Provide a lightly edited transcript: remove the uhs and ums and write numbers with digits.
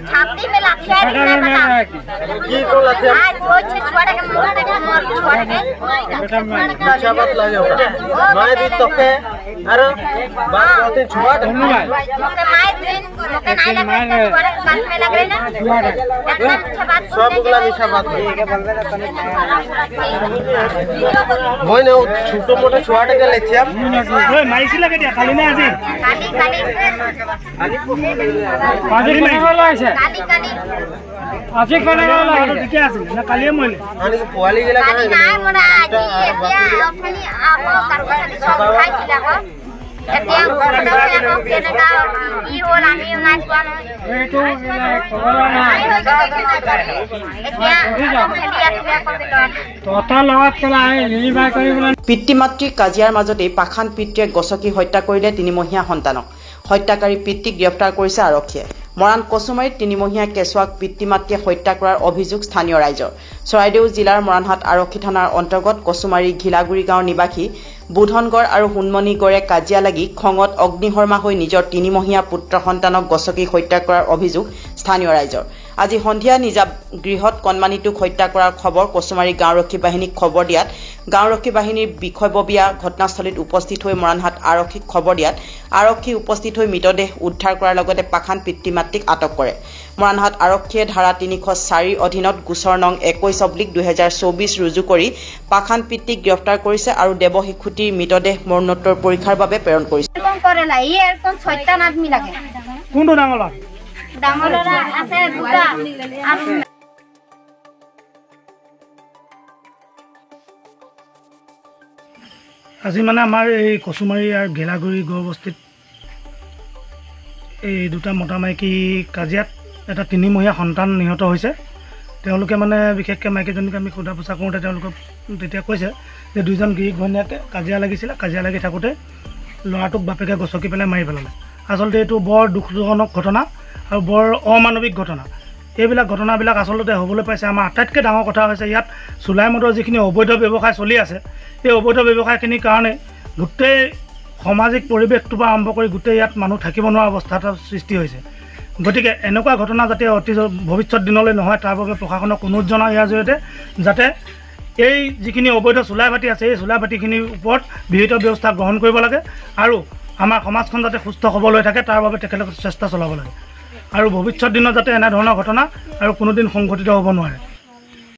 छाती में लाठियां की को लाठियां आज वो छुआड़े के मुंह पे छुआड़े के अच्छा बात लागे माय दी तके अरे बात होते छुआड़े ओके माय दिन ओके नहीं लगे छुआड़े कान में लग रहे ना एकदम अच्छा बात सब बुगला मिठा बात मोय ने छोटो मोटो छुआड़े के लेछिया ओए माइसी लगे दिया खाली ना आजी खाली पाजरी नहीं वाला है काली আজি কোনে वाला है ठीक আছে না কালিয়ে মইলে আনি পোয়ালি গেলা না নাই মোরা আজি এতিয়া আপনি আপো কারবালি সব খাইছিলা গো এতিয়া কোনে কেনেকা ই হল আমি নাচ গান এটো খবর না এতিয়া ততা লগত কলা লিলিবাই কৰিবলা পিতৃ মাতৃ কাজিয়াৰ মাজতে পাখান পিতৃয়ে গছকি হত্যা কৰিলে তিনিমহীয়া সন্তানক হত্যাকাৰী পিতৃক গ্ৰেপ্তাৰ কৰিছে আৰক্ষীয়ে মৰাণ কচুমাৰীত তিনিমহীয়া কেঁচুৱাক পিতৃ মাতৃয়ে হত্যা কৰাৰ অভিযোগ স্থানীয় ৰাইজৰ চৰাইদেউ জিলাৰ মৰাণহাট আৰক্ষী থানাৰ অন্তৰ্গত কচুমাৰী ঘিলাগুৰি গাঁৱৰ নিবাসী বুধনগড় আৰু হুনমণিগড়ে কাজিয়া লাগি খঙত অগ্নিশৰ্মা হৈ নিজৰ তিনিমহীয়া পুত্ৰ সন্তানক গছকি হত্যা কৰাৰ অভিযোগ স্থানীয় ৰাইজৰ আজি সন্ধিয়া নিজা গৃহত কণমানিটোক হত্যা কৰাৰ খবৰ কচুমাৰী গাঁওৰক্ষী বাহিনীক খবৰ দিয়াত গাঁওৰক্ষী বাহিনীৰ বিষয়ববীয়া ঘটনাস্থলীত উপস্থিত হৈ মৰাণহাট আৰক্ষীক খবৰ দিয়াত আৰক্ষী উপস্থিত হৈ মৃতদেহ উদ্ধাৰ কৰাৰ লগতে পাখান পিতৃ মাতৃক আটক কৰে মৰাণহাট আৰক্ষীয়ে ধাৰা ৩০৪ অধীনত গোচৰ নং 21/2024 ৰুজু কৰি পাখান পিতৃক গ্ৰেপ্তাৰ কৰিছে আৰু দেৱশিশুটিৰ মৃতদেহ মৰণোত্তৰ পৰীক্ষাৰ বাবে প্ৰেৰণ কৰিছে কোনটো ডাঙৰলা আছে দুটা আজি মানে আমাৰ এই কচুমাৰী আৰু ঘেলাগুৰি গড়বস্তিত এই দুটা মতা মাইকী কাজিয়াত এটা তিনিমহীয়া সন্তান নিহত হৈছে তেওঁলোকে মানে বিশেষকৈ মাইকীজনীক আমি সোধা পোছা কৰোঁতে তেওঁলোকক তেতিয়া কৈছে যে দুইজন গিৰিক ঘৈণীয়েকে কাজিয়া লাগিছিলে কাজিয়া লাগি থাকোঁতে ল'ৰাটোক বাপেকে গছকি পেলাই মাৰি পেলালে আচলতে এইটো বৰ দুখজনক ঘটনা আৰু বৰ অমানৱিক ঘটনা এইবিলাক ঘটনাবিলাক আচলতে হ'বলৈ পাইছে আমাৰ আটাইতকৈ ডাঙৰ কথা হৈছে ইয়াত চুলাই মদৰ যিখিনি অবৈধ ব্যৱসায় চলি আছে এই অবৈধ ব্যৱসায়খিনিৰ কাৰণে গোটেই সামাজিক পৰিৱেশটোৰ পৰা আৰম্ভ কৰি গোটেই ইয়াত মানুহ থাকিব নোৱাৰা অৱস্থা এটা সৃষ্টি হৈছে গতিকে এনেকুৱা ঘটনা যাতে অতি ভৱিষ্যত দিনলৈ নহয় তাৰ বাবে প্ৰশাসনক অনুৰোধ জনাওঁ ইয়াৰ জৰিয়তে যাতে এই যিখিনি অবৈধ চুলাই ভাটি আছে এই চুলাই ভাটিখিনিৰ ওপৰত বিহিত ব্যৱস্থা গ্ৰহণ কৰিব লাগে আৰু আমাৰ সমাজখন যাতে সুস্থ সবল হৈ থাকে তাৰ বাবে তেখেতলোকে চেষ্টা চলাব লাগে আৰু ভৱিষ্যত দিনত যাতে এনে ধৰণৰ ঘটনা আৰু কোনোদিন সংঘটিত হ'ব নোৱাৰে